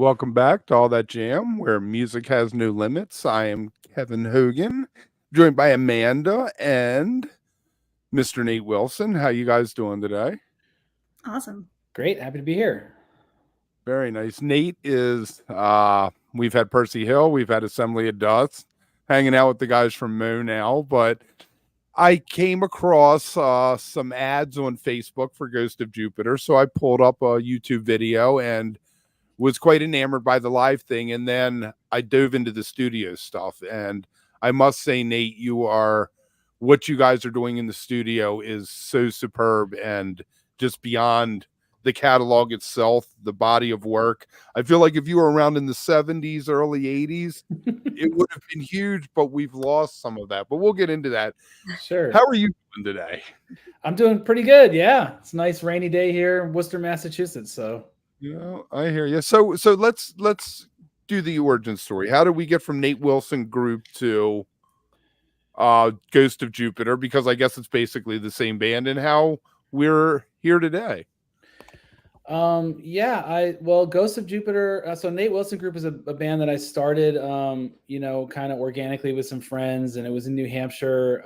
Welcome back to All That Jam, where music has no limits. I am Kevin Hogan, joined by Amanda and Mr. Nate Wilson. How you guys doing today? Awesome. Great. Happy to be here. Very nice. Nate is we've had Percy Hill, we've had Assembly of Dust, hanging out with the guys from Mo now, but I came across some ads on Facebook for Ghost of Jupiter, so I pulled up a YouTube video and was quite enamored by the live thing, and then I dove into the studio stuff. And I must say, Nate, what you guys are doing in the studio is so superb and just beyond the catalog itself, the body of work. I feel like if you were around in the 70s, early 80s, it would have been huge, but we've lost some of that. But we'll get into that. Sure. How are you doing today? I'm doing pretty good. Yeah. It's a nice rainy day here in Worcester, Massachusetts. So yeah, I hear you. So let's do the origin story. How did we get from Nate Wilson Group to Ghost of Jupiter? Because I guess it's basically the same band, and how we're here today. Ghost of Jupiter. So Nate Wilson Group is a band that I started, kind of organically with some friends, and it was in New Hampshire.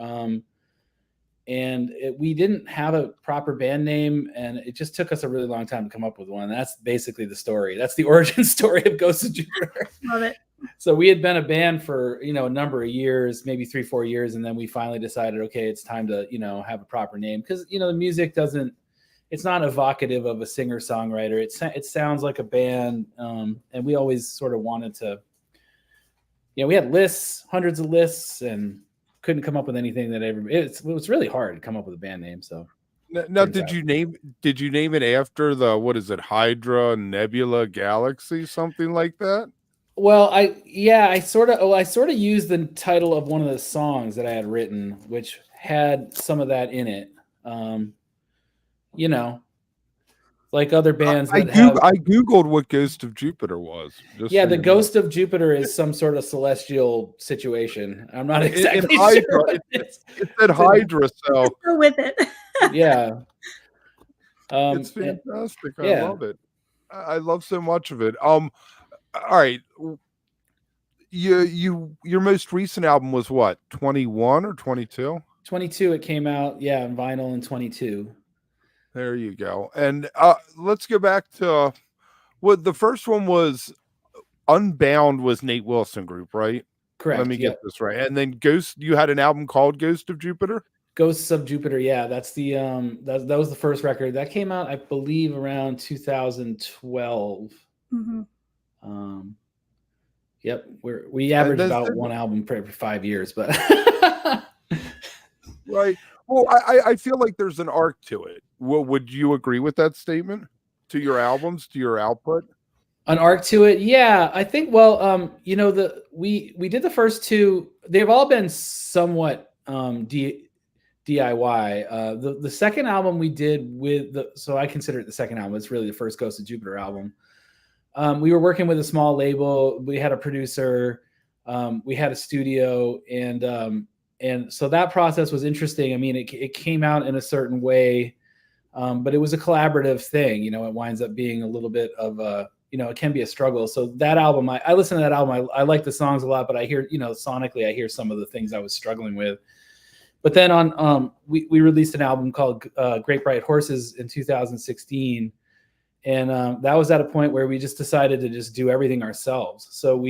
We didn't have a proper band name, and it just took us a really long time to come up with one. That's basically the story. That's the origin story of Ghost of Jupiter. Love it. So we had been a band for, a number of years, maybe 3-4 years. And then we finally decided, okay, it's time to, have a proper name. Cause the music it's not evocative of a singer songwriter. It sounds like a band. And we always sort of wanted to, we had lists, hundreds of lists, and couldn't come up with anything that it was really hard to come up with a band name. So now, did you name it after the, what is it, Hydra, Nebula, Galaxy, something like that? Well, I sort of used the title of one of the songs that I had written, which had some of that in it. Like other bands I Googled what Ghost of Jupiter was. The Ghost of Jupiter is some sort of celestial situation. I'm not exactly sure. It said Hydra, so go with it. Yeah. It's fantastic. I love it. I love so much of it. All right. Your most recent album was what, 21 or 22? 22. It came out, in vinyl in 22. There you go. And let's go back to what the first one was. Unbound was Nate Wilson Group, right? Correct. Let me get this right. And then you had an album called Ghost of Jupiter? Ghosts of Jupiter, yeah. That's the that was the first record. That came out, I believe, around 2012. Mm-hmm. Yep. We average about one album per 5 years, but right. Well, I feel like there's an arc to it. Well, would you agree with that statement? To your albums, to your output? An arc to it, yeah. I think. Well, we did the first two. They've all been somewhat DIY. The second album we did so I consider it the second album. It's really the first Ghost of Jupiter album. We were working with a small label. We had a producer. We had a studio, and so that process was interesting. I mean, it came out in a certain way, but it was a collaborative thing. It winds up being a little bit of a, it can be a struggle. So that album, I listen to that album. I like the songs a lot, but I hear, sonically, I hear some of the things I was struggling with. But then we released an album called Great Bright Horses in 2016. And that was at a point where we just decided to just do everything ourselves. So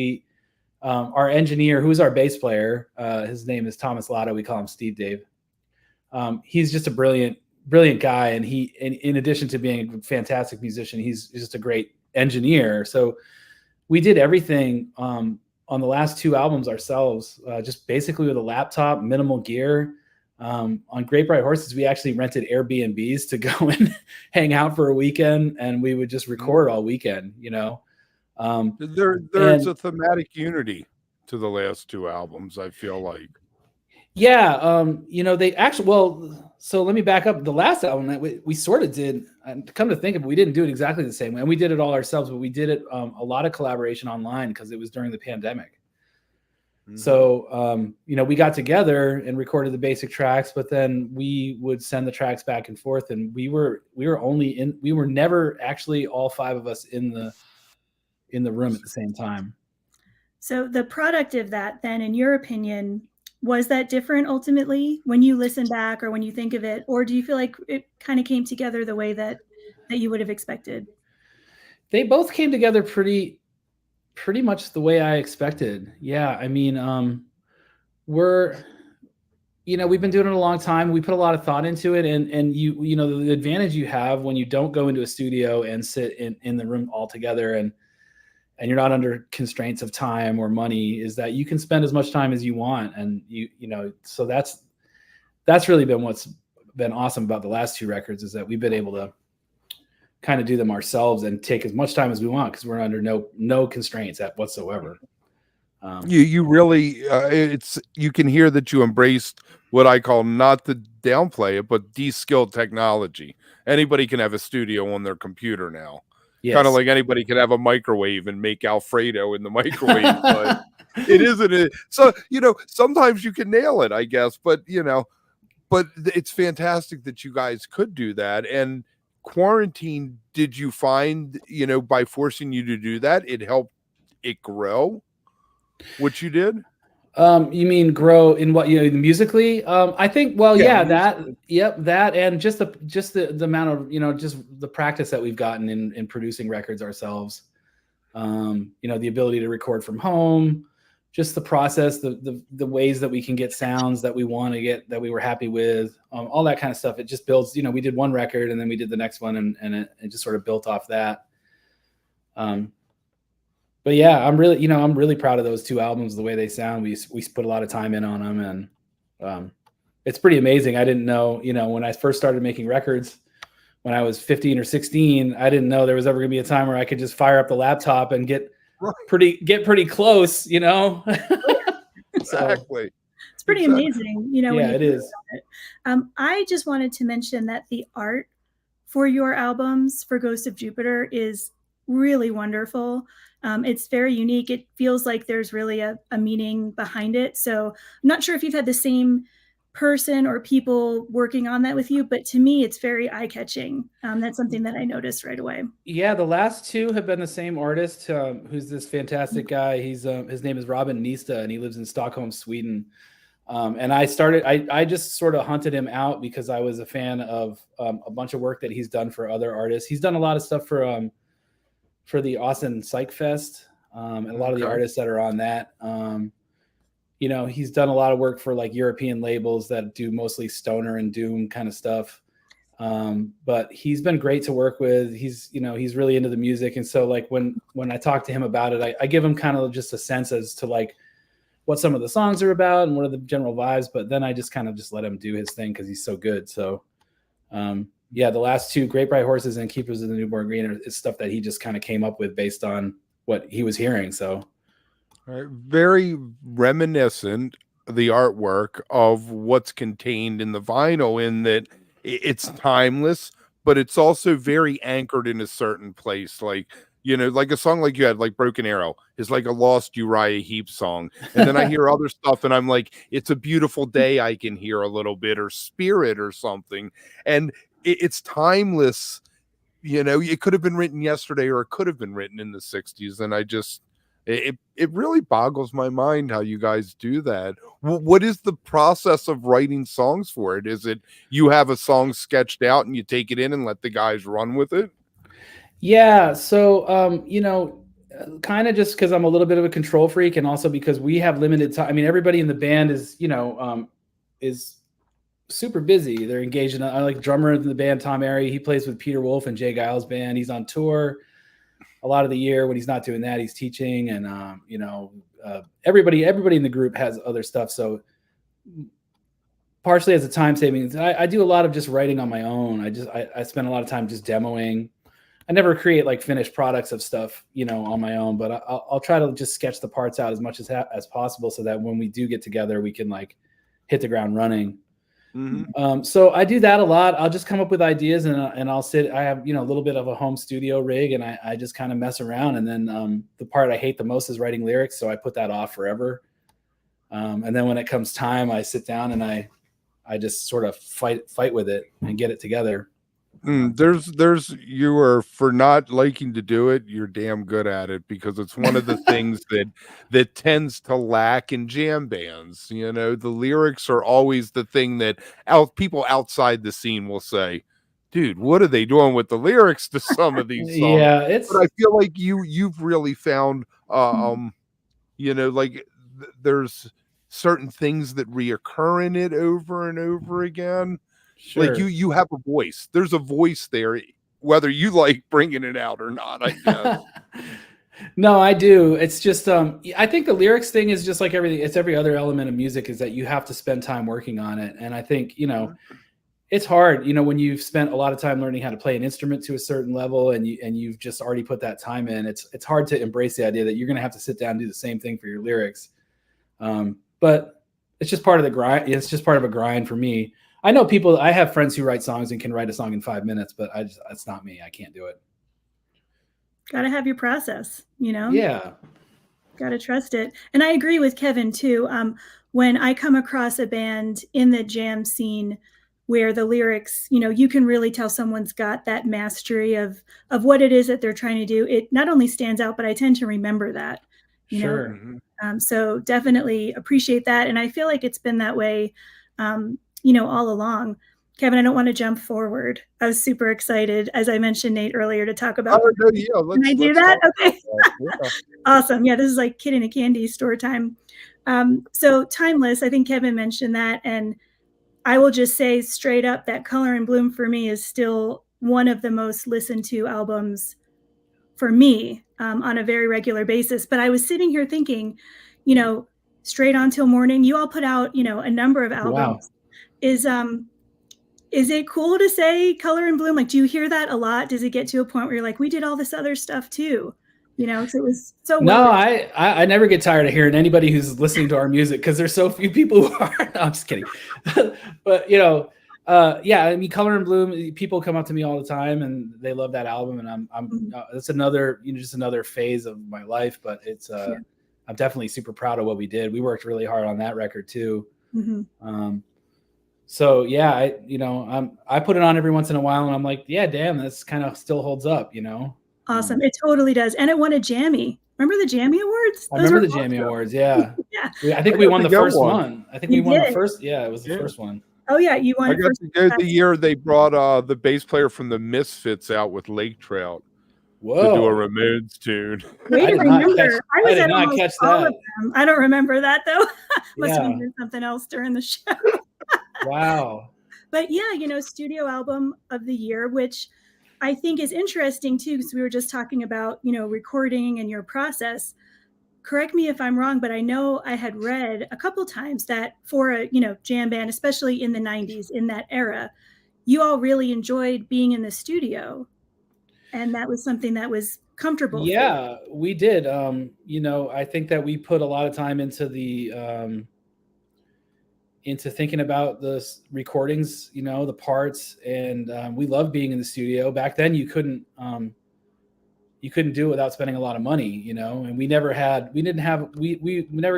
our engineer, who's our bass player, his name is Thomas Latta. We call him Steve Dave. He's just a brilliant guy. And in addition to being a fantastic musician, he's just a great engineer. So we did everything on the last two albums ourselves, just basically with a laptop, minimal gear. On Great Bright Horses, we actually rented Airbnbs to go and hang out for a weekend, and we would just record all weekend, There's a thematic unity to the last two albums, I feel like. Yeah, they actually, so let me back up. The last album that we sort of did, and come to think of it, we didn't do it exactly the same way. And we did it all ourselves, but we did it a lot of collaboration online because it was during the pandemic. Mm-hmm. So, we got together and recorded the basic tracks, but then we would send the tracks back and forth. And we were never actually all five of us in in the room at the same time. So the product of that then, in your opinion, was that different ultimately when you listen back or when you think of it, or do you feel like it kind of came together the way that you would have expected? They both came together pretty much the way I expected. Yeah, I mean, we've been doing it a long time. We put a lot of thought into it, and you know the advantage you have when you don't go into a studio and sit in the room all together and you're not under constraints of time or money is that you can spend as much time as you want, and so that's really been what's been awesome about the last two records is that we've been able to kind of do them ourselves and take as much time as we want because we're under no constraints whatsoever. You really you can hear that you embraced what I call, not to downplay it, but de-skilled technology. Anybody can have a studio on their computer now. Yes. Kind of like anybody can have a microwave and make Alfredo in the microwave, but it isn't it. So, sometimes you can nail it, I guess, but it's fantastic that you guys could do that. And quarantine, did you find, by forcing you to do that, it helped it grow what you did? You mean grow in what, musically? I think, well, that and just the amount of, just the practice that we've gotten in producing records ourselves. The ability to record from home, just the process, the ways that we can get sounds that we want to get, that we were happy with, all that kind of stuff. It just builds, we did one record and then we did the next one and it just sort of built off that. But yeah, I'm really proud of those two albums, the way they sound. We put a lot of time in on them, and it's pretty amazing. I didn't know, when I first started making records when I was 15 or 16, I didn't know there was ever going to be a time where I could just fire up the laptop and get pretty close, Exactly. It's pretty amazing, Yeah, it is. I just wanted to mention that the art for your albums for Ghost of Jupiter is really wonderful. It's very unique. It feels like there's really a meaning behind it. So I'm not sure if you've had the same person or people working on that with you, but to me, it's very eye-catching. That's something that I noticed right away. Yeah, the last two have been the same artist, who's this fantastic guy. He's his name is Robin Nista, and he lives in Stockholm, Sweden. And I just sort of hunted him out because I was a fan of a bunch of work that he's done for other artists. He's done a lot of stuff for the Austin Psych Fest, and a lot of the artists that are on that. He's done a lot of work for like European labels that do mostly stoner and doom kind of stuff. But he's been great to work with. He's really into the music. And so like when I talk to him about it, I give him kind of just a sense as to like what some of the songs are about and what are the general vibes. But then I just kind of just let him do his thing because he's so good. So, the last two, Great Bright Horses and Keepers of the Newborn Green, is stuff that he just kind of came up with based on what he was hearing. So very reminiscent, the artwork, of what's contained in the vinyl, in that it's timeless, but it's also very anchored in a certain place. Like, like a song like you had, like Broken Arrow, is like a lost Uriah Heep song. And then I hear other stuff and I'm like, It's a Beautiful Day, I can hear a little bit, or Spirit or something. And it's timeless. It could have been written yesterday, or it could have been written in the 60s. And it really boggles my mind how you guys do that. What is the process of writing songs for it? Is it you have a song sketched out and you take it in and let the guys run with it? Yeah. So, kind of just because I'm a little bit of a control freak, and also because we have limited time. I mean, everybody in the band is super busy. They're engaged in, I like drummer in the band, Tom Airy. He plays with Peter Wolf and Jay Giles' band. He's on tour a lot of the year. When he's not doing that, he's teaching. And, everybody in the group has other stuff. So partially as a time savings, I do a lot of just writing on my own. I spend a lot of time just demoing. I never create like finished products of stuff, on my own, but I'll try to just sketch the parts out as much as possible so that when we do get together, we can like hit the ground running. Mm-hmm. So I do that a lot. I'll just come up with ideas and I'll sit. I have, a little bit of a home studio rig, and I just kind of mess around. And then the part I hate the most is writing lyrics. So I put that off forever. And then when it comes time, I sit down and I just sort of fight with it and get it together. You are, for not liking to do it, you're damn good at it, because it's one of the things that tends to lack in jam bands. You know, the lyrics are always the thing that people outside the scene will say, dude, what are they doing with the lyrics to some of these songs? Yeah, But I feel like you've really found you know, like there's certain things that reoccur in it over and over again. Like sure. you have a voice. There's a voice there, whether you like bringing it out or not, I guess. No, I do. It's just I think the lyrics thing is just like everything. It's every other element of music, is that you have to spend time working on it. And I think, it's hard, when you've spent a lot of time learning how to play an instrument to a certain level, and you've just already put that time in. It's hard to embrace the idea that you're going to have to sit down and do the same thing for your lyrics. But it's just part of the grind. It's just part of a grind for me. I know I have friends who write songs and can write a song in 5 minutes, but that's not me. I can't do it. Got to have your process, Yeah. Got to trust it. And I agree with Kevin too. When I come across a band in the jam scene where the lyrics, you can really tell someone's got that mastery of what it is that they're trying to do. It not only stands out, but I tend to remember that, Sure. So definitely appreciate that. And I feel like it's been that way, all along. Kevin, I don't want to jump forward. I was super excited, as I mentioned, Nate, earlier, to talk about. Oh, no, yeah, can I do that? Okay. Yeah. Awesome. Yeah, this is like kid in a candy store time. So Timeless, I think Kevin mentioned that. And I will just say straight up that Color and Bloom for me is still one of the most listened to albums for me on a very regular basis. But I was sitting here thinking, Straight On Till Morning, you all put out, a number of albums. Wow. Is it cool to say Color and Bloom? Like, do you hear that a lot? Does it get to a point where you're like, we did all this other stuff too? So it was so. No, I never get tired of hearing anybody who's listening to our music, because there's so few people who are. No, I'm just kidding. But yeah, I mean, Color and Bloom, people come up to me all the time and they love that album, and I'm it's another, just another phase of my life. But it's I'm definitely super proud of what we did. We worked really hard on that record too. Mm-hmm. So yeah, I put it on every once in a while, and I'm like, yeah, damn, this kind of still holds up, Awesome. It totally does. And it won a Jammy. Remember the Jammy Awards? I remember the Jammy Awards. Yeah. Yeah. I think we won the first one. I think we won the first. Yeah, it was the first one. Oh yeah, you won. I got to go the year they brought the bass player from the Misfits out with Lake Trout. Whoa. To do a Ramones tune. Wait, I was at almost all of them. I don't remember that though. Must have been something else during the show. Wow. But yeah, studio album of the year, which I think is interesting too, because we were just talking about, recording and your process. Correct me if I'm wrong, but I know I had read a couple times that for a, jam band, especially in the 90s, in that era, you all really enjoyed being in the studio. And that was something that was comfortable. Yeah, we did. I think that we put a lot of time into the into thinking about the recordings, the parts, and we loved being in the studio. Back then you couldn't do it without spending a lot of money, and we never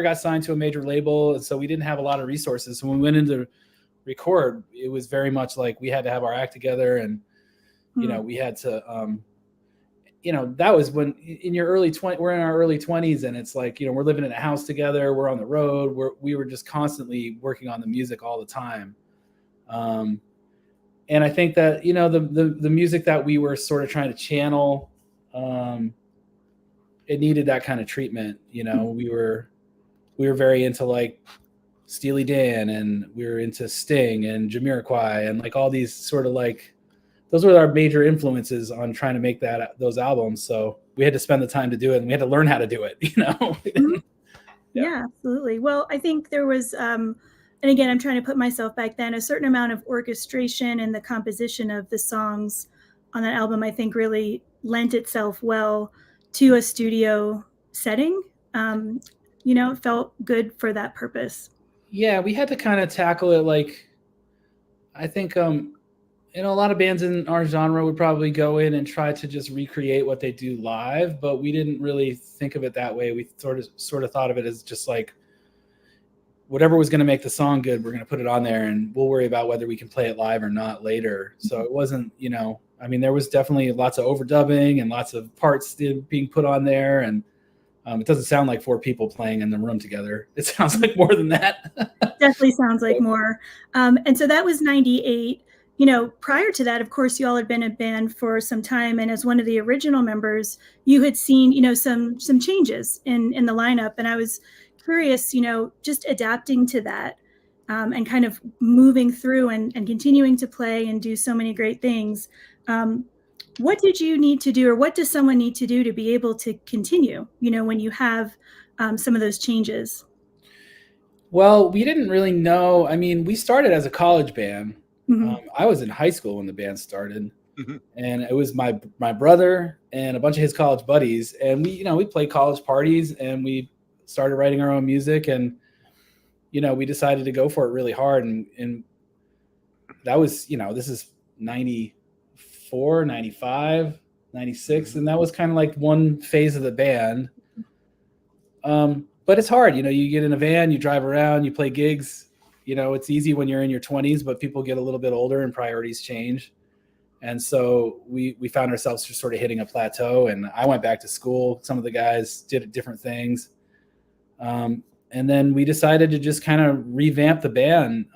got signed to a major label. And so we didn't have a lot of resources. So when we went into record, it was very much like we had to have our act together, and, we had to, that was when in your we're in our early 20s, and it's like, we're living in a house together, we're on the road, we were just constantly working on the music all the time. And I think that, the music that we were sort of trying to channel, it needed that kind of treatment. We were very into like Steely Dan, and we were into Sting and Jamiroquai, and like all these sort of like, those were our major influences on trying to make those albums. So we had to spend the time to do it, and we had to learn how to do it, Yeah, absolutely. Well, I think there was, and again, I'm trying to put myself back then, a certain amount of orchestration and the composition of the songs on that album, I think really lent itself well to a studio setting. It felt good for that purpose. Yeah, we had to kind of tackle it like, I think, a lot of bands in our genre would probably go in and try to just recreate what they do live, but we didn't really think of it that way. We sort of thought of it as just like, whatever was going to make the song good, we're going to put it on there, and we'll worry about whether we can play it live or not later. So it wasn't, I mean, there was definitely lots of overdubbing and lots of parts being put on there. And it doesn't sound like 4 people playing in the room together. It sounds like more than that. Definitely sounds like more. And so that was 98. Prior to that, of course, you all had been a band for some time. And as one of the original members, you had seen, some changes in the lineup. And I was curious, just adapting to that and kind of moving through and continuing to play and do so many great things. What did you need to do, or what does someone need to do to be able to continue, when you have some of those changes? Well, we didn't really know. I mean, we started as a college band. Mm-hmm. I was in high school when the band started, Mm-hmm. and it was my brother and a bunch of his college buddies. And we played college parties, and we started writing our own music, and, we decided to go for it really hard. And that was, this is 94, 95, 96. And that was kind of like one phase of the band. But it's hard, you get in a van, you drive around, you play gigs. It's easy when you're in your 20s, but people get a little bit older and priorities change. And so we found ourselves just sort of hitting a plateau, and I went back to school. Some of the guys did different things. And then we decided to just kind of revamp the band.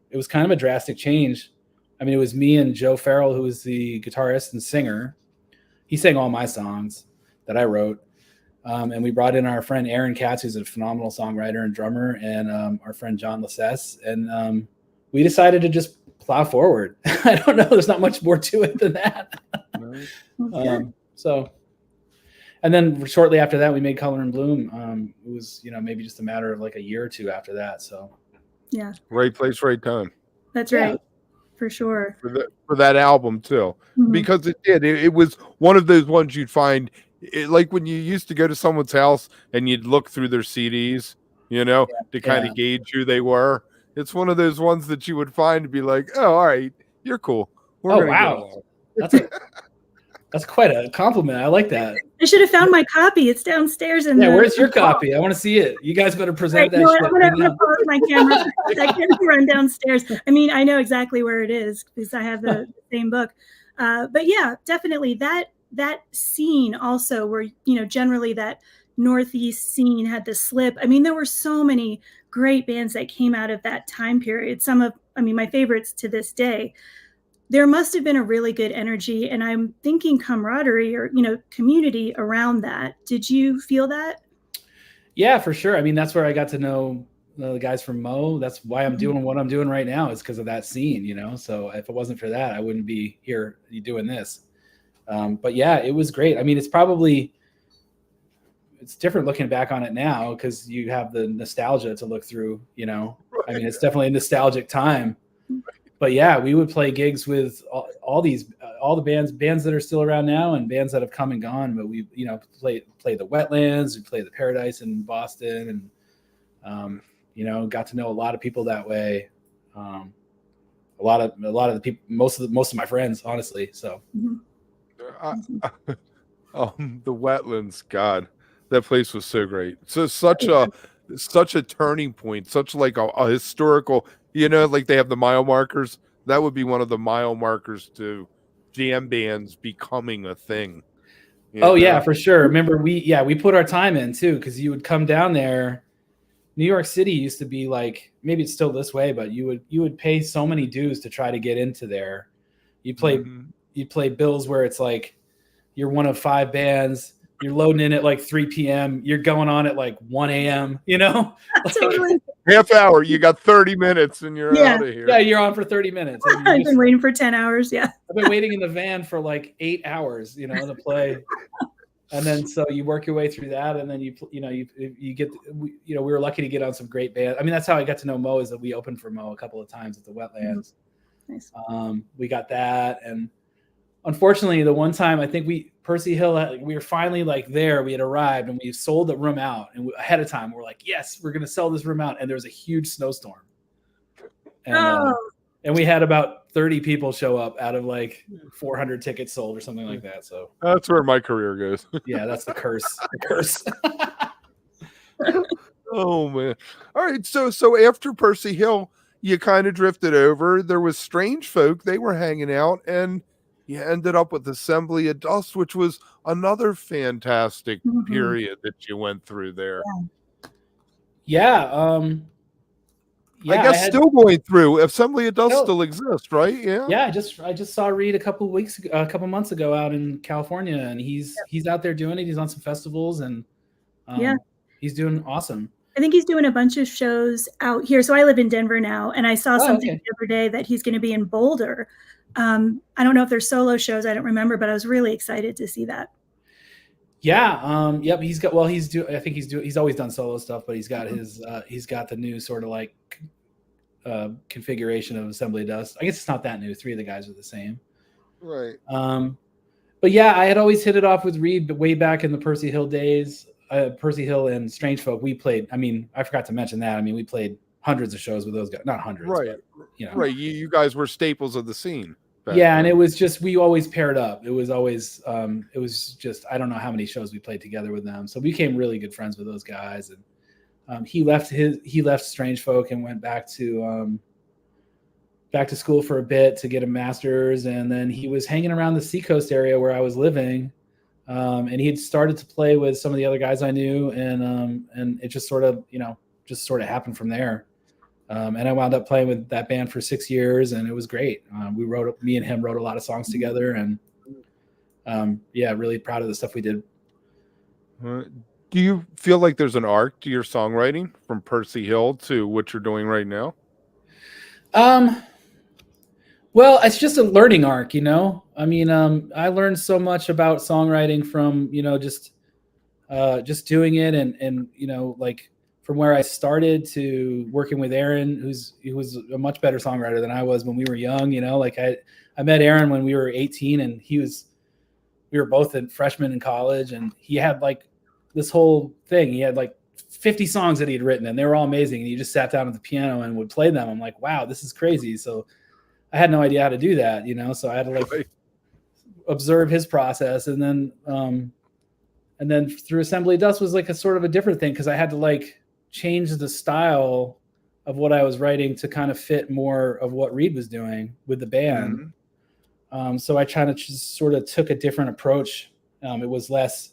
It was kind of a drastic change. I mean, it was me and Joe Farrell, who was the guitarist and singer. He sang all my songs that I wrote. And we brought in our friend Aaron Katz, who's a phenomenal songwriter and drummer, and our friend John Lassesse. And we decided to just plow forward. I don't know. There's not much more to it than that. And then shortly after that, we made Color and Bloom. It was, maybe just a matter of like a year or two after that. So, yeah. Right place, right time. That's right. Yeah. For sure. For that album too. Mm-hmm. Because it was one of those ones you'd find, like when you used to go to someone's house and you'd look through their CDs, to kind of gauge who they were. It's one of those ones that you would find to be like, oh, all right, you're cool. Wow. That's quite a compliment. I like that. I should have found my copy. It's downstairs. Where's your copy? I want to see it. You guys better present that. I'm going to pause my camera for a second and run downstairs. I mean, I know exactly where it is because I have the same book. But yeah, definitely that scene also where, generally that Northeast scene had the slip. I mean, there were so many great bands that came out of that time period. My favorites to this day. There must have been a really good energy, and I'm thinking camaraderie or, community around that. Did you feel that? Yeah, for sure. I mean, that's where I got to know the guys from Mo. That's why I'm doing what I'm doing right now, is because of that scene, So if it wasn't for that, I wouldn't be here doing this. But yeah, it was great. I mean, it's different looking back on it now because you have the nostalgia to look through, I mean, it's definitely a nostalgic time. But yeah, we would play gigs with all the bands that are still around now and bands that have come and gone. But we, play the Wetlands, we play the Paradise in Boston, and got to know a lot of people that way. A lot of the people, most of my friends, honestly. So, the Wetlands, God, that place was so great. So such a turning point, such like a historical. Like they have the mile markers. That would be one of the mile markers to jam bands becoming a thing. Yeah, for sure. Remember, we put our time in too, because you would come down there. New York City used to be like, maybe it's still this way, but you would pay so many dues to try to get into there. You play bills where it's like you're one of 5 bands. You're loading in at like 3 p.m. You're going on at like 1 a.m. Totally. Half hour, you got 30 minutes and you're out of here. Yeah, you're on for 30 minutes. I've been waiting for 10 hours. Yeah. I've been waiting in the van for like 8 hours, to play. And then so you work your way through that, and then you get, we were lucky to get on some great bands. I mean, that's how I got to know Mo, is that we opened for Mo a couple of times at the Wetlands. Nice. We got that, and unfortunately, the one time I think Percy Hill, we were finally like there. We had arrived and we sold the room out, and ahead of time we're like, yes, we're going to sell this room out. And there was a huge snowstorm, and we had about 30 people show up out of like 400 tickets sold or something like that. So that's where my career goes. Yeah, that's the curse. The curse. Oh man. All right. So after Percy Hill, you kind of drifted over. There was Strange Folk. They were hanging out, and you ended up with Assembly of Dust, which was another fantastic Mhm. period that you went through there. Yeah. I Yeah, I guess had still going through. Assembly of Dust still, still exists, right? Yeah. yeah, I just saw Reed a couple months ago out in California, and he's out there doing it. He's on some festivals, and Yeah. he's doing awesome. I think he's doing a bunch of shows out here. So I live in Denver now, and I saw Oh, something okay. the other day that he's going to be in Boulder. I don't know if there's solo shows. I don't remember, but I was really excited to see that. Yeah. Yep. I think he's always done solo stuff, but he's got he's got the new sort of like configuration of Assembly of Dust. I guess it's not that new. Three of the guys are the same. Right. But yeah, I had always hit it off with Reed way back in the Percy Hill days. Percy Hill and Strange Folk, we played. I mean, I forgot to mention that. I mean, we played hundreds of shows with those guys. Not hundreds, Right. but you know. Right. You guys were staples of the scene. Yeah, and it was just we always paired up. It was always just I don't know how many shows we played together with them. So we became really good friends with those guys. And he left Strange Folk and went back to school for a bit to get a master's, and then he was hanging around the Seacoast area where I was living, and he had started to play with some of the other guys I knew, and it just sort of happened from there. And I wound up playing with that band for 6 years, and it was great. Me and him wrote a lot of songs together, and yeah, really proud of the stuff we did. Do you feel like there's an arc to your songwriting from Percy Hill to what you're doing right now? Well, it's just a learning arc, you know. I mean, I learned so much about songwriting from, you know, just doing it, and you know, like from where I started to working with Aaron, who was a much better songwriter than I was when we were young. You know, like I met Aaron when we were 18, and we were both freshmen in college, and he had like this whole thing. He had like 50 songs that he had written, and they were all amazing. And he just sat down at the piano and would play them. I'm like, wow, this is crazy. So I had no idea how to do that, you know. So I had to like observe his process, and then through Assembly Dust was like a sort of a different thing, because I had to like change the style of what I was writing to kind of fit more of what Reed was doing with the band. Mm-hmm. So I kind of just sort of took a different approach. It was less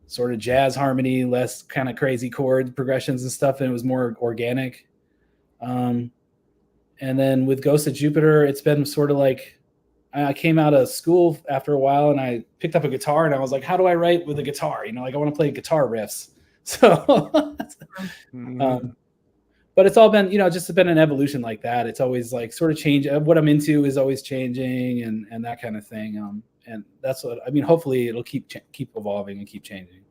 sort of jazz harmony, less kind of crazy chord progressions and stuff, and it was more organic. And then with Ghost of Jupiter, it's been sort of like I came out of school after a while, and I picked up a guitar, and I was like, how do I write with a guitar? You know, like I want to play guitar riffs. So, but it's all been, you know, just been an evolution like that. It's always like sort of change. What I'm into is always changing, and that kind of thing. And that's what I mean. Hopefully, it'll keep evolving and keep changing.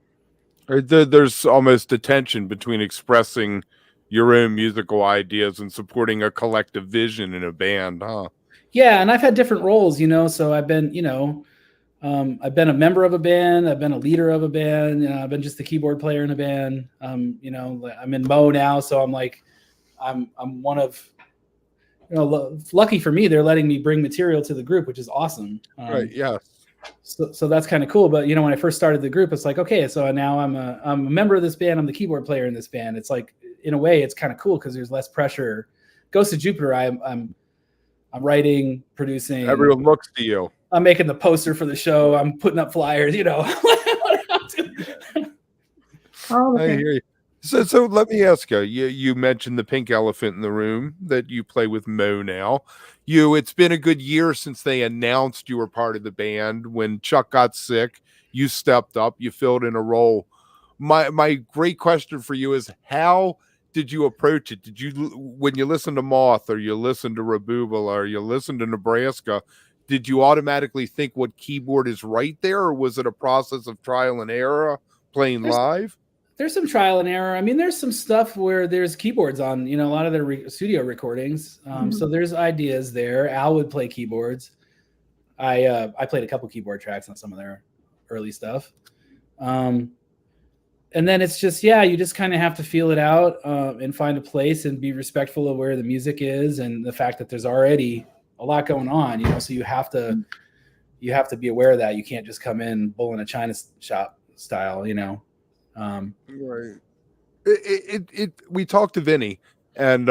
There's almost a tension between expressing your own musical ideas and supporting a collective vision in a band, huh? Yeah, and I've had different roles, you know. So I've been, you know, I've been a member of a band. I've been a leader of a band. You know, I've been just the keyboard player in a band. You know, I'm in Mo now, so I'm like, I'm one of, you know, lucky for me, they're letting me bring material to the group, which is awesome. Right. Yeah. So that's kind of cool. But, you know, when I first started the group, it's like, okay, so now I'm a member of this band. I'm the keyboard player in this band. It's like, in a way, it's kind of cool because there's less pressure. Ghost of Jupiter, I'm writing, producing. Everyone looks to you. I'm making the poster for the show. I'm putting up flyers, you know. I hear you. So let me ask you, you mentioned the pink elephant in the room that you play with Mo now. It's been a good year since they announced you were part of the band. When Chuck got sick, you stepped up, you filled in a role. My great question for you is, how did you approach it? Did you, when you listen to Moth, or you listen to Rabubal, or you listen to Nebraska, did you automatically think what keyboard is right there, or was it a process of trial and error playing live? There's some trial and error. I mean, there's some stuff where there's keyboards on, you know, a lot of their studio recordings. So there's ideas there. Al would play keyboards. I played a couple keyboard tracks on some of their early stuff. And then it's just, yeah, you just kind of have to feel it out and find a place and be respectful of where the music is and the fact that there's already a lot going on, you know, so you have to be aware of that. You can't just come in bull in a china shop style, you know. Right. we talked to Vinny, and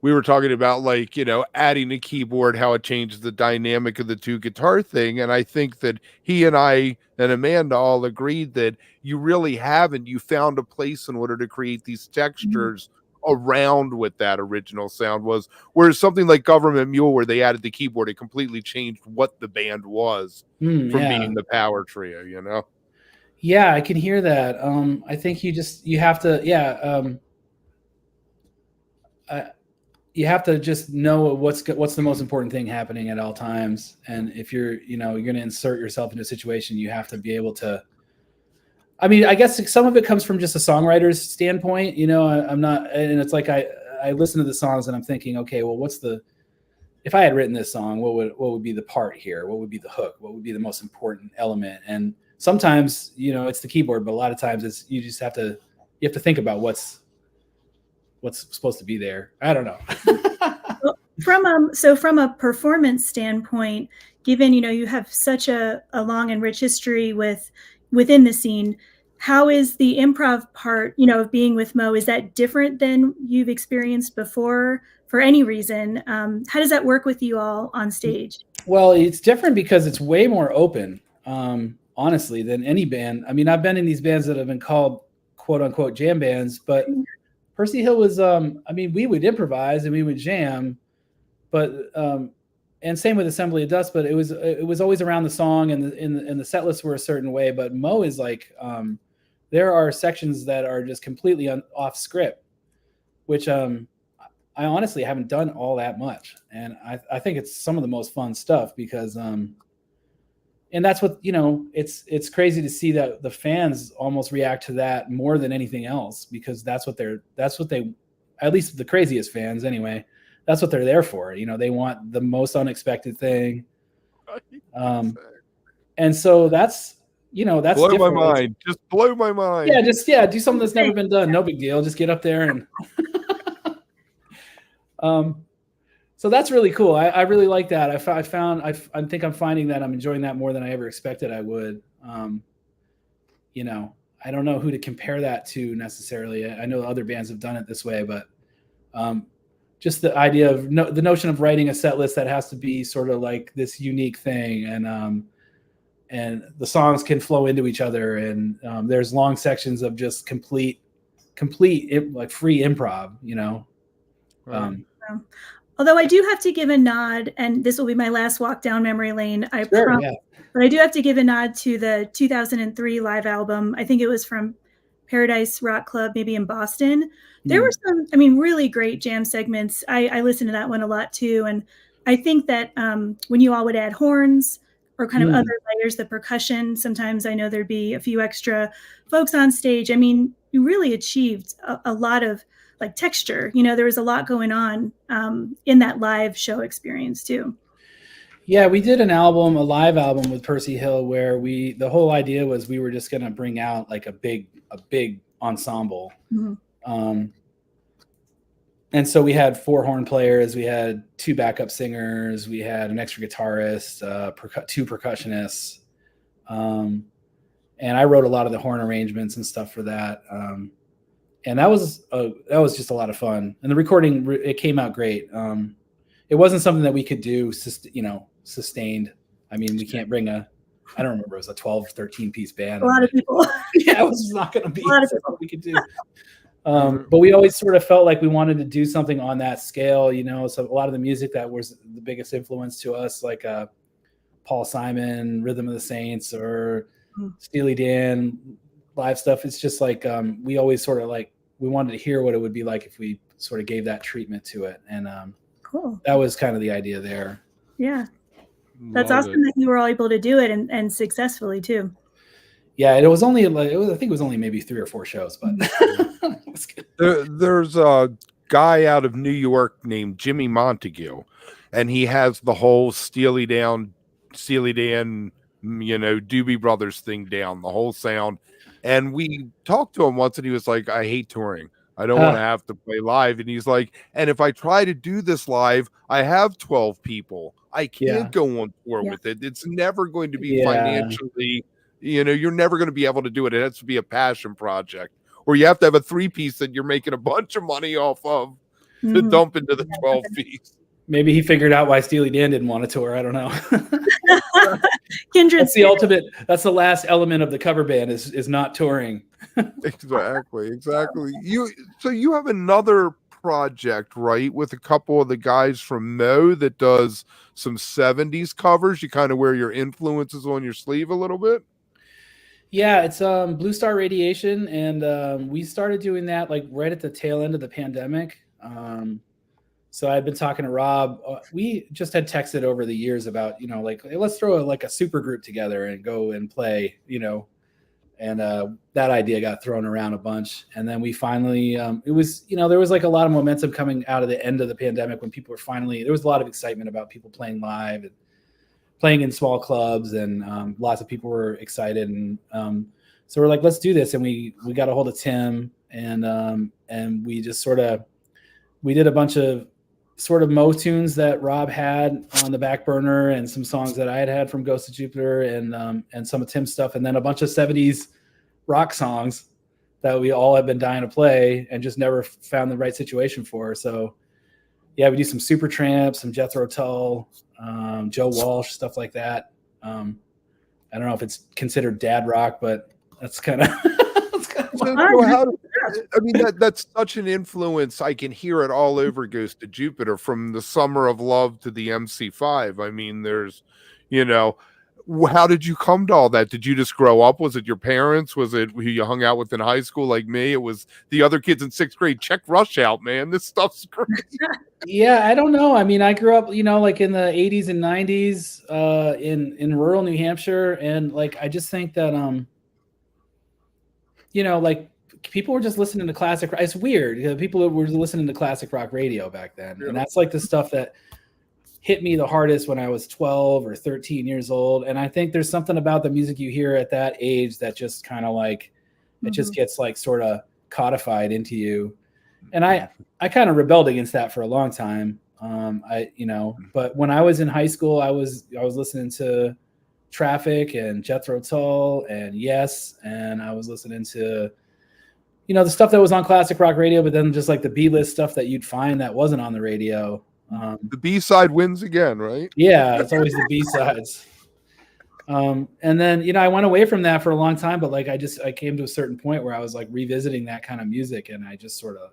we were talking about, like, adding a keyboard, how it changes the dynamic of the two guitar thing. And I think that he and I and Amanda all agreed that you really haven't. You found a place in order to create these textures around what that original sound was. Whereas something like Government Mule, where they added the keyboard, it completely changed what the band was from being the power trio, Yeah, I can hear that. I think you have to, you have to just know what's the most important thing happening at all times. And if you're going to insert yourself into a situation, you have to be able to. I mean, I guess some of it comes from just a songwriter's standpoint. I'm not, and it's like I listen to the songs and I'm thinking, okay, well, if I had written this song, what would be the part here? What would be the hook? What would be the most important element? And sometimes, it's the keyboard, but a lot of times you have to think about what's supposed to be there. I don't know. From a performance standpoint, given you have such a long and rich history within the scene, how is the improv part, of being with Mo, is that different than you've experienced before for any reason? How does that work with you all on stage? Well, it's different because it's way more open, honestly, than any band. I mean, I've been in these bands that have been called quote unquote jam bands, but Percy Hill was, we would improvise and we would jam, but, and same with Assembly of Dust, but it was always around the song, and the set lists were a certain way. But Mo is like, there are sections that are just completely off script, which I honestly haven't done all that much. And I think it's some of the most fun stuff because, and that's what, it's crazy to see that the fans almost react to that more than anything else, because that's what they, at least the craziest fans anyway, that's what they're there for. They want the most unexpected thing. And so that's blow different. my mind. Just blow my mind. Yeah, do something that's never been done. No big deal. Just get up there and so that's really cool. I really like that. I think I'm finding that I'm enjoying that more than I ever expected I would. I don't know who to compare that to necessarily. I know other bands have done it this way, but just the idea of the notion of writing a set list that has to be sort of like this unique thing, and the songs can flow into each other, and there's long sections of just complete like free improv. Right. Although I do have to give a nod, and this will be my last walk down memory lane, but I do have to give a nod to the 2003 live album. I think it was from Paradise Rock Club, maybe in Boston. There were some, really great jam segments. I listened to that one a lot too. And I think that when you all would add horns or kind of other layers, the percussion, sometimes I know there'd be a few extra folks on stage. You really achieved a lot of like texture. There was a lot going on in that live show experience too. Yeah, we did a live album with Percy Hill, where the whole idea was we were just going to bring out like a big ensemble. And so we had 4 horn players, we had 2 backup singers, we had an extra guitarist, 2 percussionists. And I wrote a lot of the horn arrangements and stuff for that. And that was just a lot of fun. And the recording, it came out great. It wasn't something that we could do, sustained. We can't bring I don't remember, it was a 12, 13 piece band. A lot of people. Yeah, it was not going to be something we could do. But we always sort of felt like we wanted to do something on that scale, so a lot of the music that was the biggest influence to us, like Paul Simon, Rhythm of the Saints, or Steely Dan live stuff. It's just like we always sort of like, we wanted to hear what it would be like if we sort of gave that treatment to it. And cool. That was kind of the idea there. Yeah. That's awesome that you were all able to do it and successfully too. Yeah, it was only I think it was only maybe 3 or 4 shows, but it was good. There's a guy out of New York named Jimmy Montague, and he has the whole Steely Dan, Doobie Brothers thing down, the whole sound. And we talked to him once, and he was like, "I hate touring. I don't want to have to play live." And he's like, "And if I try to do this live, I have 12 people. I can't go on tour with it. It's never going to be financially, you're never going to be able to do it. It has to be a passion project." or you have to have a 3-piece that you're making a bunch of money off of to Mhm. dump into the 12-piece. Maybe he figured out why Steely Dan didn't want to tour. I don't know. Kindred That's the ultimate. That's the last element of the cover band is not touring. Exactly. So you have another project, right, with a couple of the guys from Mo that does some 70s covers. You kind of wear your influences on your sleeve a little bit. Yeah, it's Blue Star Radiation, and we started doing that like right at the tail end of the pandemic. So I've been talking to Rob. We just had texted over the years about, like, hey, let's throw like a super group together and go and play, and that idea got thrown around a bunch. And then we finally, it was, there was like a lot of momentum coming out of the end of the pandemic when people were finally, there was a lot of excitement about people playing live and playing in small clubs, and lots of people were excited. And so we're like, let's do this. And we got a hold of Tim, and we just we did a bunch of sort of Mo tunes that Rob had on the back burner, and some songs that I had from Ghost of Jupiter, and some of Tim's stuff, and then a bunch of 70s rock songs that we all have been dying to play and just never found the right situation for. So yeah, we do some Supertramp, some Jethro Tull, Joe Walsh, stuff like that. I don't know if it's considered dad rock, but that's kind of that's such an influence. I can hear it all over Ghost of Jupiter, from the Summer of Love to the MC5. I mean, there's, how did you come to all that? Did you just grow up? Was it your parents? Was it who you hung out with in high school like me? It was the other kids in 6th grade. Check Rush out, man. This stuff's great. Yeah, I don't know. I mean, I grew up, like in the 80s and 90s in rural New Hampshire. And like, I just think that, like, people were just listening to classic. It's weird. People were listening to classic rock radio back then. And that's like the stuff that hit me the hardest when I was 12 or 13 years old. And I think there's something about the music you hear at that age that just kind of like, it just gets like sort of codified into you. And I kind of rebelled against that for a long time. But when I was in high school, I was listening to Traffic and Jethro Tull and Yes. And I was listening to, the stuff that was on classic rock radio, but then just like the B-list stuff that you'd find that wasn't on the radio. The B-side wins again, right? Yeah, it's always the B-sides. And then, I went away from that for a long time, but like, I came to a certain point where I was like revisiting that kind of music, and I just sort of,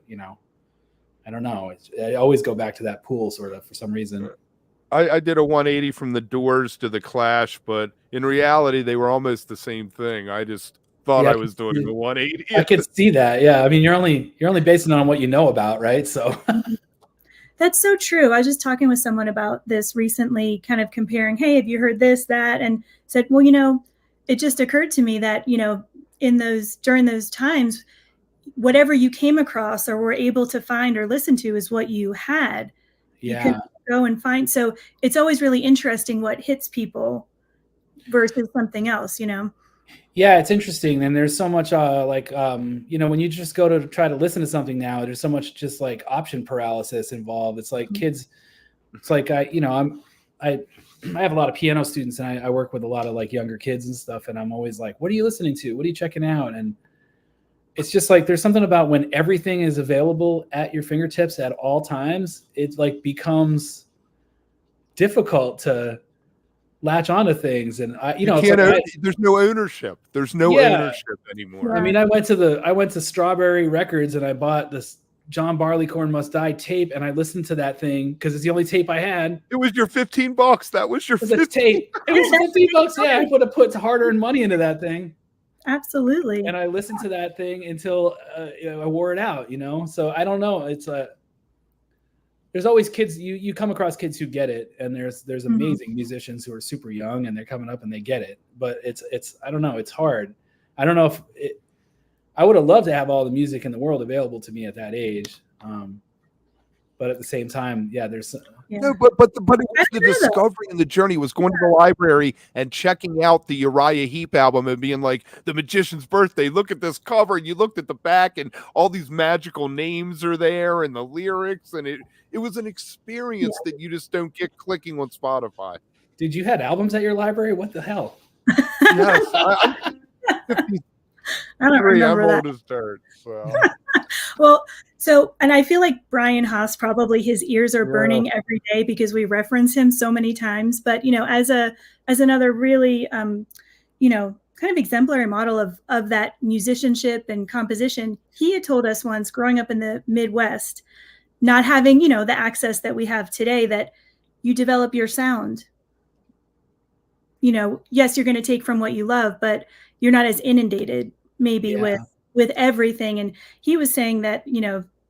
I don't know. I always go back to that pool sort of for some reason. I did a 180 from the Doors to the Clash, but in reality, they were almost the same thing. I just thought I was doing the 180. I could see that. Yeah. I mean, you're only basing it on what you know about, right? So that's so true. I was just talking with someone about this recently, kind of comparing, hey, have you heard this, that? And said, well, it just occurred to me that, during those times, whatever you came across or were able to find or listen to is what you had. Yeah. You could go and find. So it's always really interesting what hits people versus something else, Yeah, it's interesting. And there's so much when you just go to try to listen to something now, there's so much just like option paralysis involved. It's like kids, it's like I have a lot of piano students, and I work with a lot of like younger kids and stuff. And I'm always like, what are you listening to? What are you checking out? And it's just like, there's something about when everything is available at your fingertips at all times, it like becomes difficult to latch onto things. And there's no ownership. There's no ownership anymore. I mean, I went to Strawberry Records, and I bought this John Barleycorn Must Die tape, and I listened to that thing because it's the only tape I had. It was your $15. That was your tape. It was $15. Yeah, I would have put hard-earned money into that thing. Absolutely. And I listened to that thing until I wore it out. So I don't know. It's there's always kids. You come across kids who get it, and there's amazing musicians who are super young and they're coming up and they get it. But it's I don't know. It's hard. I don't know if I would have loved to have all the music in the world available to me at that age. But at the same time, there's no, but it was the discovery and the journey. Was going to the library and checking out the Uriah Heep album and being like, The Magician's Birthday. Look at this cover, and you looked at the back, and all these magical names are there, and the lyrics, and it was an experience that you just don't get clicking on Spotify. Dude, you had albums at your library? What the hell? Yes, I don't Three, I'm remember that. old as dirt. So Well, so, and I feel like Brian Haas, probably his ears are burning every day because we reference him so many times. But, as another really, kind of exemplary model of that musicianship and composition, he had told us once, growing up in the Midwest, not having, the access that we have today, that you develop your sound. Yes, you're going to take from what you love, but you're not as inundated maybe with everything. And he was saying that,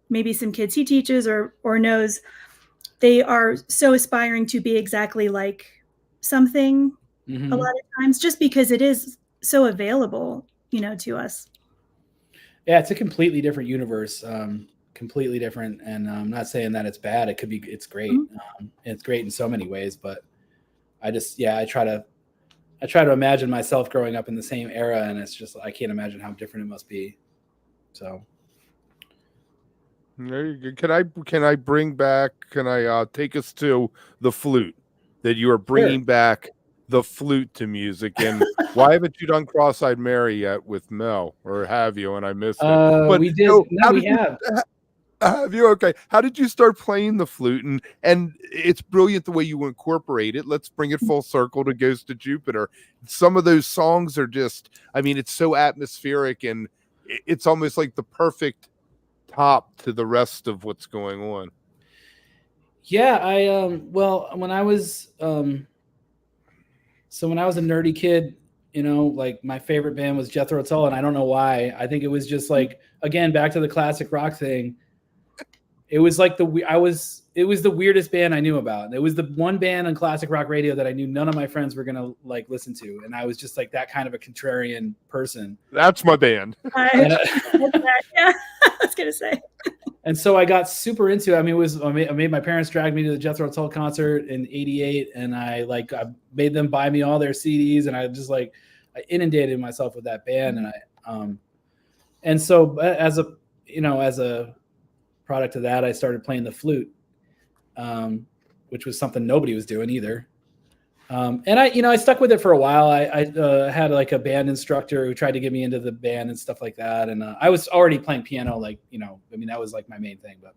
maybe some kids he teaches or knows, they are so aspiring to be exactly like something a lot of times, just because it is so available, to us. Yeah, it's a completely different universe, completely different. And I'm not saying that it's bad. It's great. It's great in so many ways, but I try to imagine myself growing up in the same era, and it's just, I can't imagine how different it must be. So. Can I take us to the flute, that you are bringing back the flute to music? And why haven't you done Cross-Eyed Mary yet with Mel, or have you? And I missed it. But we did. No, we have. Have you? Okay. How did you start playing the flute? And it's brilliant the way you incorporate it. Let's bring it full circle to Ghost of Jupiter. Some of those songs are just, it's so atmospheric, and it's almost like the perfect top to the rest of what's going on. Yeah, when I was a nerdy kid, like my favorite band was Jethro Tull, and I don't know why. I think it was just like, again, back to the classic rock thing. It was like it was the weirdest band I knew about. It was the one band on classic rock radio that I knew none of my friends were gonna like listen to, and I was just like that kind of a contrarian person. That's my band. Yeah, I was gonna say. And so I got super into it. I made my parents drag me to the Jethro Tull concert in '88, and I made them buy me all their CDs, and I inundated myself with that band, and so as a product of that, I started playing the flute, which was something nobody was doing either. And I stuck with it for a while. I had like a band instructor who tried to get me into the band and stuff like that. And I was already playing piano, that was like my main thing. But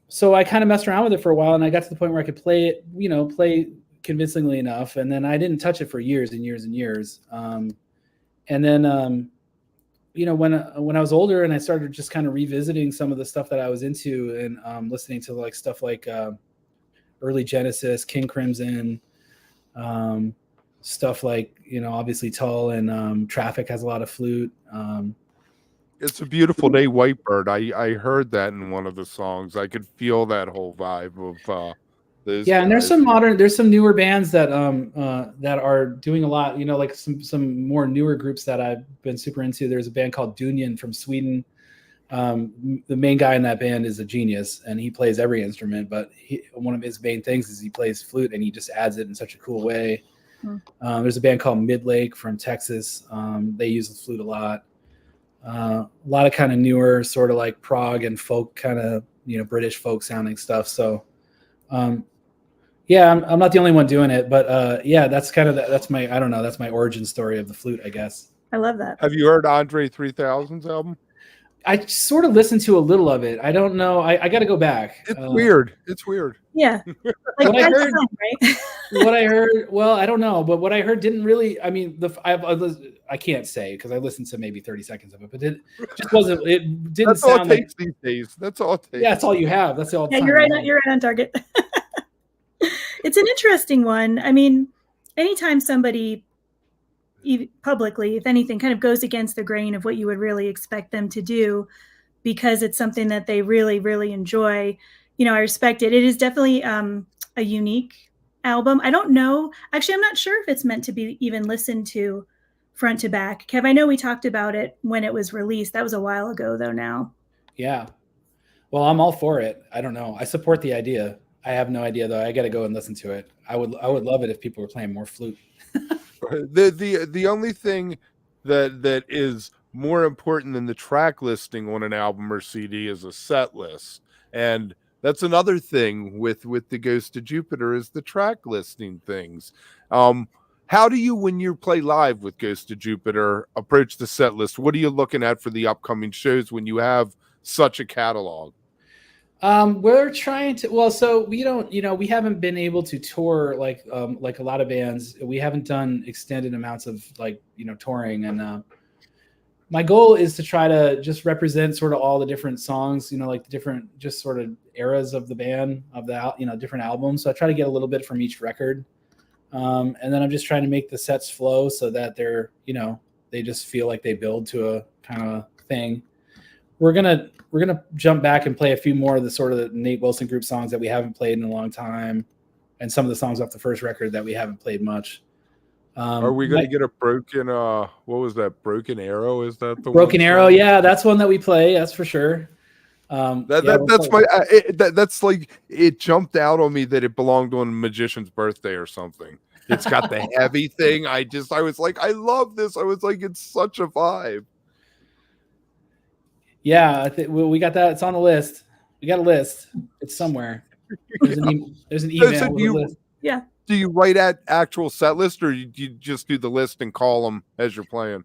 so I kind of messed around with it for a while, and I got to the point where I could play it, play convincingly enough. And then I didn't touch it for years and years and years. And then when I was older and I started just kind of revisiting some of the stuff that I was into, and listening to like stuff like early Genesis, King Crimson, stuff like, obviously Tull, and Traffic has a lot of flute. It's a Beautiful Day, Whitebird. I heard that in one of the songs. I could feel that whole vibe of those guys. And there's some newer bands that are doing a lot, like some more newer groups that I've been super into. There's a band called Dunyan from Sweden. The main guy in that band is a genius, and he plays every instrument, but one of his main things is he plays flute, and he just adds it in such a cool way. There's a band called Midlake from Texas. They use the flute a lot. A lot of kind of newer, sort of like prog and folk, kind of, British folk sounding stuff. So, I'm not the only one doing it, but that's kind of that's my origin story of the flute, I guess. I love that. Have you heard Andre 3000's album? I sort of listened to a little of it. I don't know. I got to go back. It's weird. It's weird. Yeah. Like what I heard, well, I don't know, but what I heard didn't really, I can't say because I listened to maybe 30 seconds of it, but it just wasn't, it didn't that's sound all it takes these days. That's all it takes. Yeah, that's all you have. That's all. Yeah, you're right on target. It's an interesting one. Anytime somebody publicly, if anything, kind of goes against the grain of what you would really expect them to do, because it's something that they really, really enjoy, I respect it. It is definitely a unique album. I don't know. Actually, I'm not sure if it's meant to be even listened to front to back. Kev, I know we talked about it when it was released. That was a while ago, though, now. Yeah. Well, I'm all for it. I don't know. I support the idea. I have no idea, though. I got to go and listen to it. I would love it if people were playing more flute. The only thing that is more important than the track listing on an album or CD is a set list. And that's another thing with the Ghost of Jupiter, is the track listing things. How do you, when you play live with Ghost of Jupiter, approach the set list? What are you looking at for the upcoming shows when you have such a catalog? We're trying to, well, so we don't, we haven't been able to tour like a lot of bands. We haven't done extended amounts of touring. And my goal is to try to just represent sort of all the different songs, like the different, just sort of eras of the band, of the, different albums. So I try to get a little bit from each record. And then I'm just trying to make the sets flow so that they're, they just feel like they build to a kind of thing. We're gonna jump back and play a few more of the sort of the Nate Wilson group songs that we haven't played in a long time, and some of the songs off the first record that we haven't played much. Are we going to get a broken? What was that? Broken Arrow? Is that the Broken Arrow? Yeah, that's one that we play. That's for sure. That's like, it jumped out on me that it belonged on Magician's Birthday or something. It's got the heavy thing. I was like, I love this. I was like, it's such a vibe. Yeah, we got that. It's on the list. We got a list. It's somewhere. There's an email. So with a list. Yeah. Do you write at actual set list, or do you just do the list and call them as you're playing?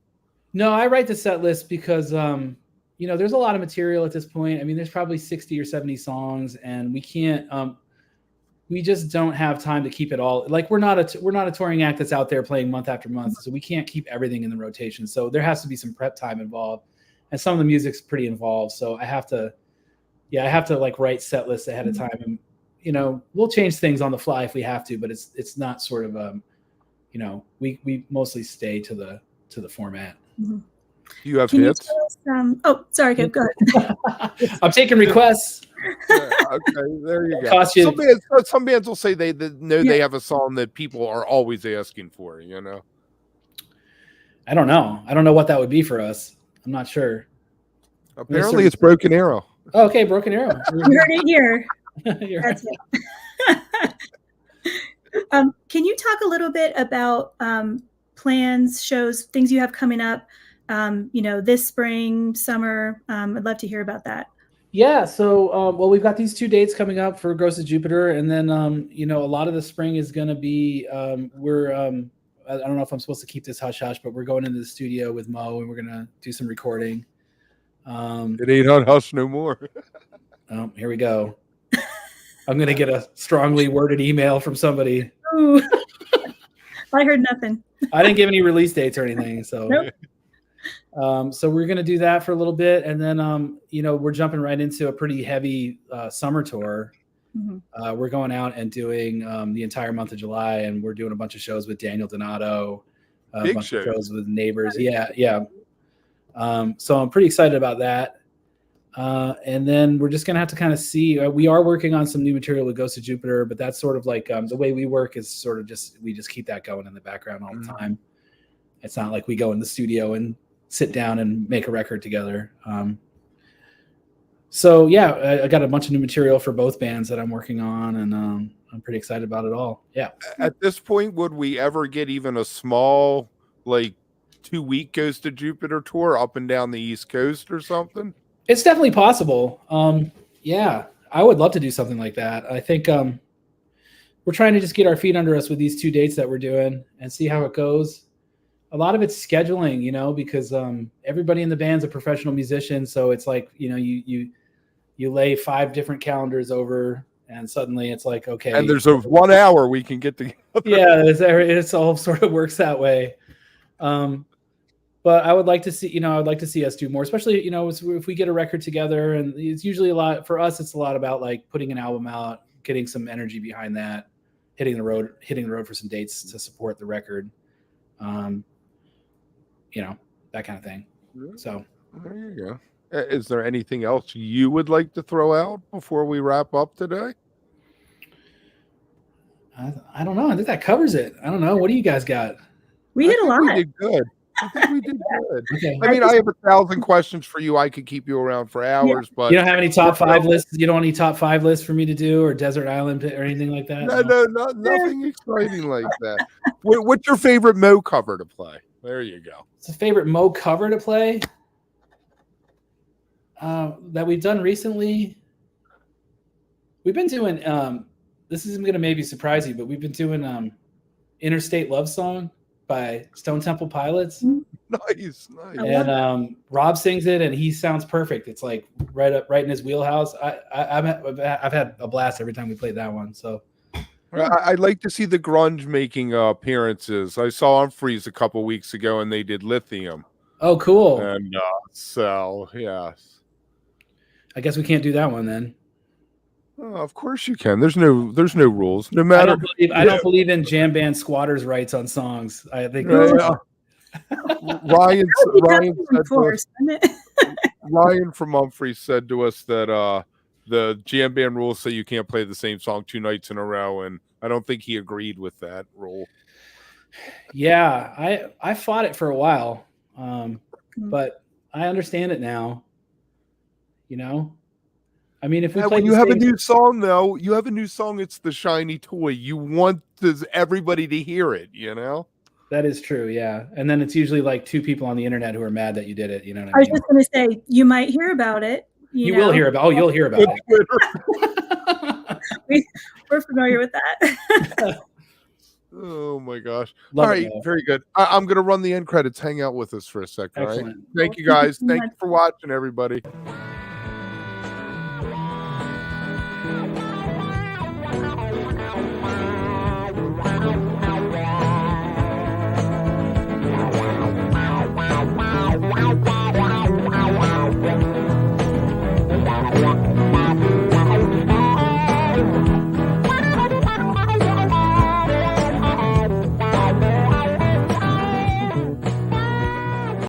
No, I write the set list because there's a lot of material at this point. I mean, there's probably 60 or 70 songs, and we can't. We just don't have time to keep it all. Like we're not a touring act that's out there playing month after month, so we can't keep everything in the rotation. So there has to be some prep time involved. And some of the music's pretty involved. So I have to like write set lists ahead of time. And, we'll change things on the fly if we have to, but it's not sort of, we mostly stay to the format. Mm-hmm. You have hits? Sorry, go ahead. I'm taking requests. Yeah, okay, there you go. Some bands will say they have a song that people are always asking for, I don't know. I don't know what that would be for us. I'm not sure. Apparently it's Broken Arrow. Oh, okay, Broken Arrow. You heard it here. That's it. Can you talk a little bit about plans, shows, things you have coming up, this spring, summer? I'd love to hear about that. Yeah, so we've got these 2 dates coming up for Ghost of Jupiter, and then a lot of the spring is going to be I don't know if I'm supposed to keep this hush hush, but we're going into the studio with Mo and we're going to do some recording. It ain't on hush no more. Oh, here we go. I'm going to get a strongly worded email from somebody. Ooh. I heard nothing. I didn't give any release dates or anything. So, nope. So we're going to do that for a little bit. And then, we're jumping right into a pretty heavy summer tour. Mm-hmm. We're going out and doing the entire month of July, and we're doing a bunch of shows with Daniel Donato, a bunch of shows with neighbors. Yeah. So I'm pretty excited about that. And then we're just going to have to kind of see. We are working on some new material with Ghost of Jupiter, but that's sort of like the way we work is sort of we just keep that going in the background all the time. It's not like we go in the studio and sit down and make a record together. So yeah, I got a bunch of new material for both bands that I'm working on, and I'm pretty excited about it all. Yeah. At this point, would we ever get even a small, like 2-week Ghost of Jupiter tour up and down the East Coast or something? It's definitely possible. Yeah, I would love to do something like that. I think we're trying to just get our feet under us with these 2 dates that we're doing and see how it goes. A lot of it's scheduling, because everybody in the band's a professional musician. So it's like, you lay 5 different calendars over and suddenly it's like, okay. And there's a 1 hour we can get together. Yeah, it's all sort of works that way. But I would like to see, us do more, especially, if we get a record together, and it's usually a lot for us. It's a lot about like putting an album out, getting some energy behind that, hitting the road for some dates to support the record. That kind of thing. So there you go. Is there anything else you would like to throw out before we wrap up today? I don't know. I think that covers it. I don't know. What do you guys got? We did a lot. We did good. I think we did good. Okay. I mean, I have 1,000 questions for you. I could keep you around for hours, but you don't have any top 5 lists. You don't want any top 5 lists for me to do, or Desert Island or anything like that? No, nothing exciting like that. What's your favorite Mo cover to play? There you go. It's a favorite Mo cover to play that we've done recently. We've been doing. This is going to maybe surprise you, but we've been doing Interstate Love Song by Stone Temple Pilots. Nice. I And love Rob sings it, and he sounds perfect. It's like right in his wheelhouse. I've had a blast every time we played that one. So I'd like to see the grunge making appearances. I saw Humphreys a couple weeks ago, and they did Lithium. oh, cool. And so yes, I guess we can't do that one then. of course you can. There's no rules. No I matter. don't believe in jam band squatters' rights on songs. I think Ryan said to us, force, isn't it? Ryan from Humphreys said to us that the jam band rules say you can't play the same song 2 nights in a row, and I don't think he agreed with that rule. Yeah, I fought it for a while, but I understand it now. You know, I mean, if we play when you have a new song, though, you have a new song. It's the shiny toy. You want everybody to hear it. You know. That is true, yeah. And then it's usually like 2 people on the internet who are mad that you did it. You know what I was just going to say, you might hear about it. You know? will hear about. Oh, you'll hear about it. We're familiar with that. Oh my gosh! Love all it, right, though. very good. I'm gonna run the end credits. Hang out with us for a second. Excellent. All right? Thank you guys. Thank you for watching, everybody.